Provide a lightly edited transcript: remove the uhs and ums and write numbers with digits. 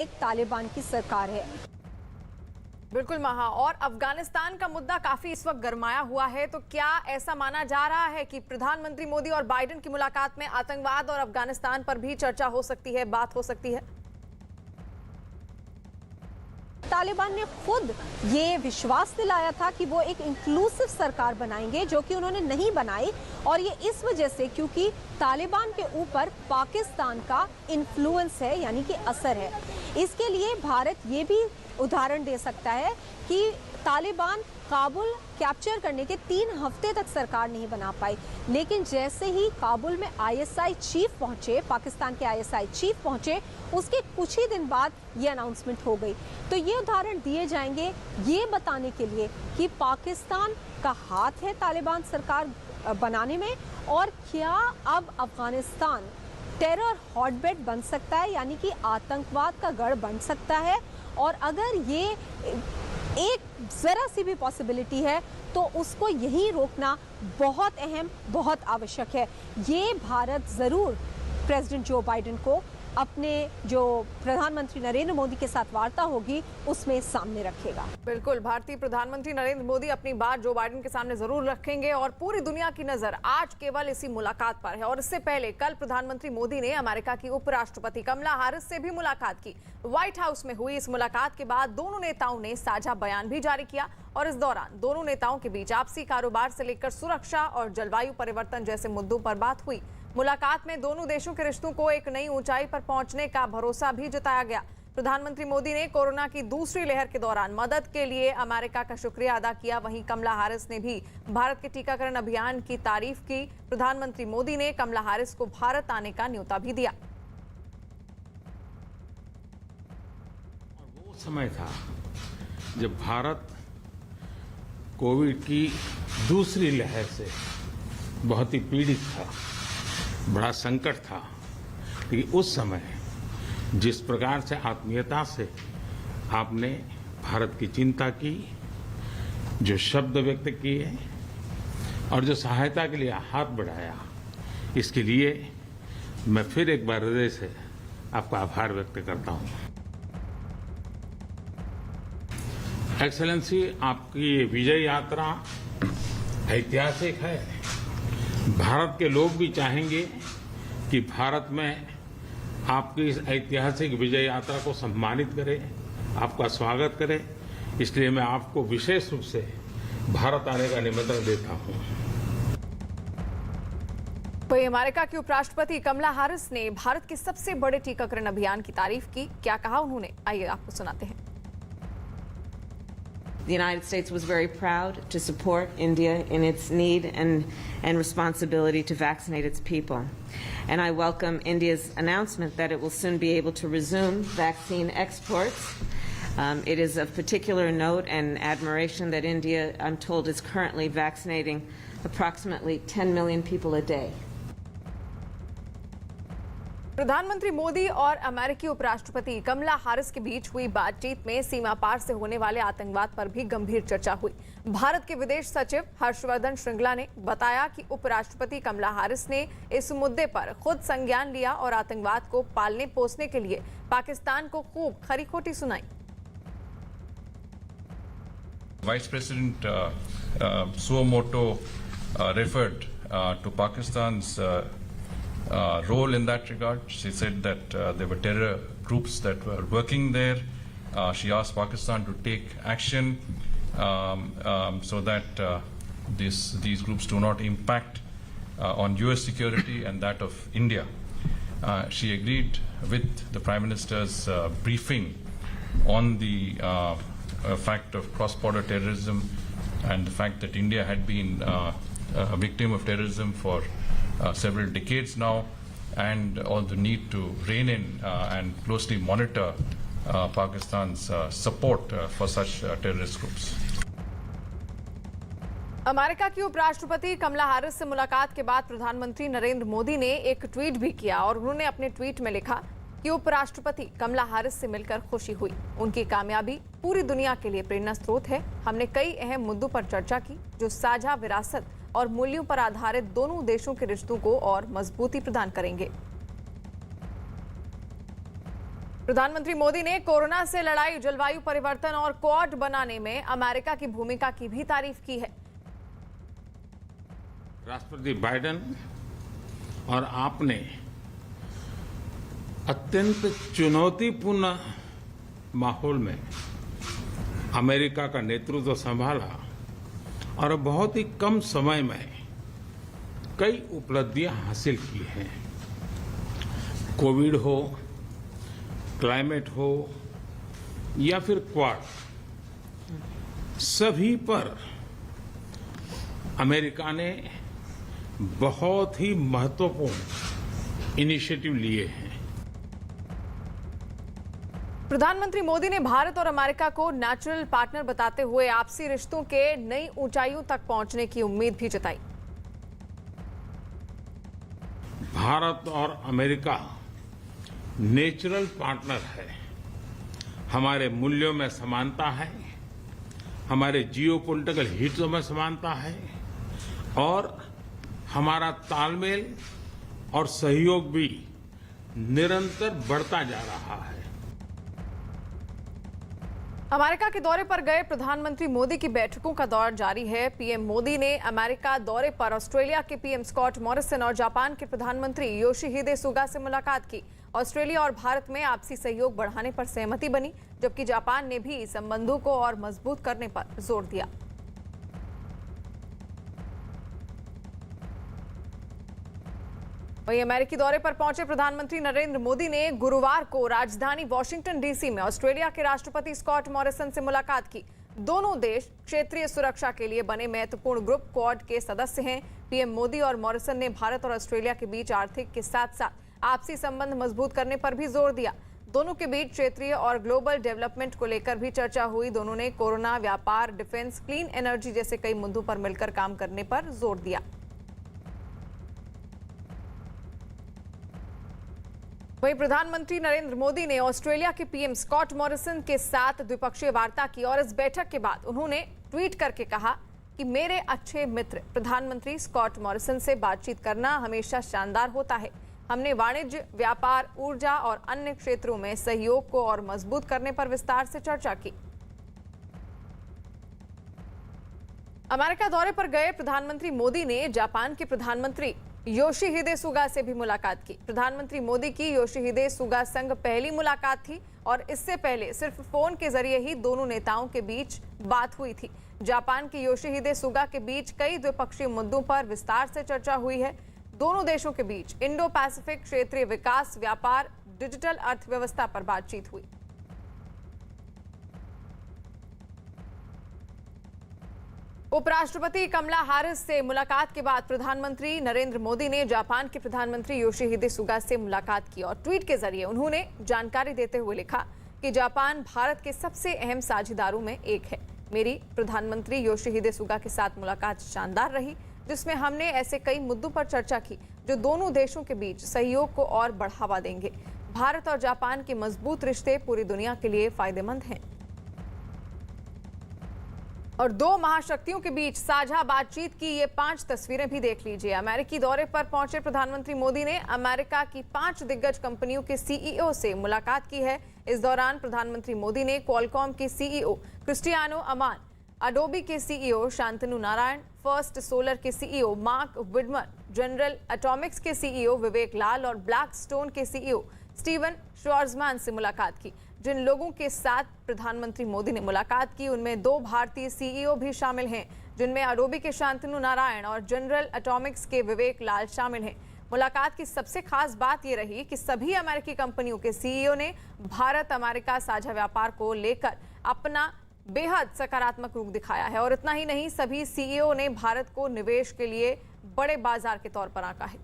एक तालिबान की सरकार है। बिल्कुल महा, और अफगानिस्तान का मुद्दा काफी इस वक्त गरमाया हुआ है, तो क्या ऐसा माना जा रहा है कि प्रधानमंत्री मोदी और बाइडेन की मुलाकात में आतंकवाद और अफगानिस्तान पर भी चर्चा हो सकती है, बात हो सकती है? तालिबान ने खुद ये विश्वास दिलाया था कि वो एक इंक्लूसिव सरकार बनाएंगे, जो कि उन्होंने नहीं बनाई, और ये इस वजह से क्योंकि तालिबान के ऊपर पाकिस्तान का इन्फ्लुएंस है, यानी कि असर है। इसके लिए भारत ये भी उदाहरण दे सकता है कि तालिबान काबुल कैप्चर करने के 3 हफ्ते तक सरकार नहीं बना पाई, लेकिन जैसे ही काबुल में आईएसआई चीफ पहुंचे, पाकिस्तान के आईएसआई चीफ पहुंचे, उसके कुछ ही दिन बाद ये अनाउंसमेंट हो गई। तो ये उदाहरण दिए जाएंगे ये बताने के लिए कि पाकिस्तान का हाथ है तालिबान सरकार बनाने में, और क्या अब अफगानिस्तान टेरर हॉटबेड बन सकता है, यानी कि आतंकवाद का गढ़ बन सकता है। और अगर ये एक जरा सी भी पॉसिबिलिटी है तो उसको यहीं रोकना बहुत अहम, बहुत आवश्यक है। ये भारत जरूर प्रेसिडेंट जो बाइडेन को अपने जो प्रधानमंत्री नरेंद्र मोदी के साथ वार्ता होगी उसमें सामने रखेगा। बिल्कुल, भारतीय प्रधानमंत्री नरेंद्र मोदी अपनी बात जो बाइडेन के सामने जरूर रखेंगे, और पूरी दुनिया की नजर आज केवल इसी मुलाकात पर है। और इससे पहले कल प्रधानमंत्री मोदी ने अमेरिका की उपराष्ट्रपति कमला हैरिस से भी मुलाकात की। व्हाइट हाउस में हुई इस मुलाकात के बाद दोनों नेताओं ने साझा बयान भी जारी किया, और इस दौरान दोनों नेताओं के बीच आपसी कारोबार से लेकर सुरक्षा और जलवायु परिवर्तन जैसे मुद्दों पर बात हुई। मुलाकात में दोनों देशों के रिश्तों को एक नई ऊंचाई पर पहुंचने का भरोसा भी जताया गया। प्रधानमंत्री मोदी ने कोरोना की दूसरी लहर के दौरान मदद के लिए अमेरिका का शुक्रिया अदा किया। वहीं कमला हैरिस ने भी भारत के टीकाकरण अभियान की तारीफ की। प्रधानमंत्री मोदी ने कमला हैरिस को भारत आने का न्योता भी दिया। वो समय था जब भारत कोविड की दूसरी लहर से बहुत ही पीड़ित था, बड़ा संकट था। लेकिन उस समय जिस प्रकार से आत्मीयता से आपने भारत की चिंता की, जो शब्द व्यक्त किए और जो सहायता के लिए हाथ बढ़ाया, इसके लिए मैं फिर एक बार हृदय से आपका आभार व्यक्त करता हूं। एक्सेलेंसी, आपकी ये विजय यात्रा ऐतिहासिक है। भारत के लोग भी चाहेंगे कि भारत में आपकी इस ऐतिहासिक विजय यात्रा को सम्मानित करें, आपका स्वागत करें। इसलिए मैं आपको विशेष रूप से भारत आने का निमंत्रण देता हूं। वहीं अमेरिका की उपराष्ट्रपति कमला हैरिस ने भारत के सबसे बड़े टीकाकरण अभियान की तारीफ की। क्या कहा उन्होंने, आइए आपको सुनाते हैं। The United States was very proud to support India in its need and responsibility to vaccinate its people. And I welcome India's announcement that it will soon be able to resume vaccine exports. It is of particular note and admiration that India, I'm told, is currently vaccinating approximately 10 million people a day. प्रधानमंत्री मोदी और अमेरिकी उपराष्ट्रपति कमला Harris के बीच हुई बातचीत में सीमा पार से होने वाले आतंकवाद पर भी गंभीर चर्चा हुई। भारत के विदेश सचिव हर्षवर्धन श्रृंगला ने बताया कि उपराष्ट्रपति कमला हैरिस ने इस मुद्दे पर खुद संज्ञान लिया और आतंकवाद को पालने पोसने के लिए पाकिस्तान को खूब खरी खोटी सुनाई। Vice President Suomoto referred to Pakistan's role in that regard. She said that there were terror groups that were working there. She asked Pakistan to take action so that these groups do not impact on US security and that of India. She agreed with the Prime Minister's briefing on the fact of cross-border terrorism and the fact that India had been a victim of terrorism for several decades now, and all the need to rein in and closely monitor Pakistan's support for such terrorist groups. America की उपराष्ट्रपति कमला Harris से मुलाकात के बाद प्रधानमंत्री नरेंद्र मोदी ने एक tweet भी किया, और उन्होंने अपने ट्वीट में लिखा कि उपराष्ट्रपति कमला हैरिस से मिलकर खुशी हुई। उनकी कामयाबी पूरी दुनिया के लिए प्रेरणा स्रोत है। हमने कई अहम मुद्दों पर चर्चा की जो साझा विरासत और मूल्यों पर आधारित दोनों देशों के रिश्तों को और मजबूती प्रदान करेंगे। प्रधानमंत्री मोदी ने कोरोना से लड़ाई, जलवायु परिवर्तन और क्वाड बनाने में अमेरिका की भूमिका की भी तारीफ की है। राष्ट्रपति बाइडेन और आपने अत्यंत चुनौतीपूर्ण माहौल में अमेरिका का नेतृत्व संभाला और बहुत ही कम समय में कई उपलब्धियां हासिल की हैं। कोविड हो, क्लाइमेट हो या फिर क्वाड, सभी पर अमेरिका ने बहुत ही महत्वपूर्ण इनिशिएटिव लिए हैं। प्रधानमंत्री मोदी ने भारत और अमेरिका को नेचुरल पार्टनर बताते हुए आपसी रिश्तों के नई ऊंचाइयों तक पहुंचने की उम्मीद भी जताई। भारत और अमेरिका नेचुरल पार्टनर है। हमारे मूल्यों में समानता है, हमारे जियोपॉलिटिकल हितों में समानता है और हमारा तालमेल और सहयोग भी निरंतर बढ़ता जा रहा है। अमेरिका के दौरे पर गए प्रधानमंत्री मोदी की बैठकों का दौर जारी है। पीएम मोदी ने अमेरिका दौरे पर ऑस्ट्रेलिया के पीएम स्कॉट मॉरिसन और जापान के प्रधानमंत्री योशिहिदे सुगा से मुलाकात की। ऑस्ट्रेलिया और भारत में आपसी सहयोग बढ़ाने पर सहमति बनी, जबकि जापान ने भी संबंधों को और मजबूत करने पर जोर दिया। वहीं अमेरिकी दौरे पर पहुंचे प्रधानमंत्री नरेंद्र मोदी ने गुरुवार को राजधानी वॉशिंगटन डीसी में ऑस्ट्रेलिया के राष्ट्रपति स्कॉट मॉरिसन से मुलाकात की। दोनों देश क्षेत्रीय सुरक्षा के लिए बने महत्वपूर्ण ग्रुप क्वाड के सदस्य हैं। पीएम मोदी और मॉरिसन ने भारत और ऑस्ट्रेलिया के बीच आर्थिक के साथ साथ आपसी संबंध मजबूत करने पर भी जोर दिया। दोनों के बीच क्षेत्रीय और ग्लोबल डेवलपमेंट को लेकर भी चर्चा हुई। दोनों ने कोरोना, व्यापार, डिफेंस, क्लीन एनर्जी जैसे कई मुद्दों पर मिलकर काम करने पर जोर दिया। वहीं प्रधानमंत्री नरेंद्र मोदी ने ऑस्ट्रेलिया के पीएम स्कॉट मॉरिसन के साथ द्विपक्षीय वार्ता की और इस बैठक के बाद उन्होंने ट्वीट करके कहा कि मेरे अच्छे मित्र प्रधानमंत्री स्कॉट मॉरिसन से बातचीत करना हमेशा शानदार होता है। हमने वाणिज्य, व्यापार, ऊर्जा और अन्य क्षेत्रों में सहयोग को और मजबूत करने पर विस्तार से चर्चा की। अमेरिका दौरे पर गए प्रधानमंत्री मोदी ने जापान के प्रधानमंत्री योशिहिदे सुगा से भी मुलाकात की। प्रधानमंत्री मोदी की योशिहिदे सुगा संग पहली मुलाकात थी और इससे पहले सिर्फ फोन के जरिए ही दोनों नेताओं के बीच बात हुई थी। जापान के योशिहिदे सुगा के बीच कई द्विपक्षीय मुद्दों पर विस्तार से चर्चा हुई है। दोनों देशों के बीच इंडो पैसिफिक क्षेत्रीय विकास, व्यापार, डिजिटल अर्थव्यवस्था पर बातचीत हुई। उपराष्ट्रपति कमला हैरिस से मुलाकात के बाद प्रधानमंत्री नरेंद्र मोदी ने जापान के प्रधानमंत्री योशिहिदे सुगा से मुलाकात की और ट्वीट के जरिए उन्होंने जानकारी देते हुए लिखा कि जापान भारत के सबसे अहम साझेदारों में एक है। मेरी प्रधानमंत्री योशिहिदे सुगा के साथ मुलाकात शानदार रही, जिसमें हमने ऐसे कई मुद्दों पर चर्चा की जो दोनों देशों के बीच सहयोग को और बढ़ावा देंगे। भारत और जापान के मजबूत रिश्ते पूरी दुनिया के लिए फायदेमंद हैं। और दो महाशक्तियों के बीच साझा बातचीत की ये 5 तस्वीरें भी देख लीजिए। अमेरिकी दौरे पर पहुंचे प्रधानमंत्री मोदी ने अमेरिका की 5 दिग्गज कंपनियों के सीईओ से मुलाकात की है। इस दौरान प्रधानमंत्री मोदी ने क्वालकॉम के सीईओ क्रिस्टियानो अमान, अडोबी के CEO Shantanu Narayen, First Solar के CEO Mark Widmer, General Atomics के सीईओ विवेक लाल और ब्लैकस्टोन के सीईओ स्टीवन श्वार्ज़मैन से मुलाकात की। जिन लोगों के साथ प्रधानमंत्री मोदी ने मुलाकात की उनमें 2 भारतीय सीईओ भी शामिल हैं, जिनमें अडोबी के शांतनु नारायण और जनरल एटॉमिक्स के विवेक लाल शामिल हैं। मुलाकात की सबसे खास बात यह रही कि सभी अमेरिकी कंपनियों के सीईओ ने भारत अमेरिका साझा व्यापार को लेकर अपना बेहद सकारात्मक रुख दिखाया है। और इतना ही नहीं, सभी सीईओ ने भारत को निवेश के लिए बड़े बाजार के तौर पर आंका है।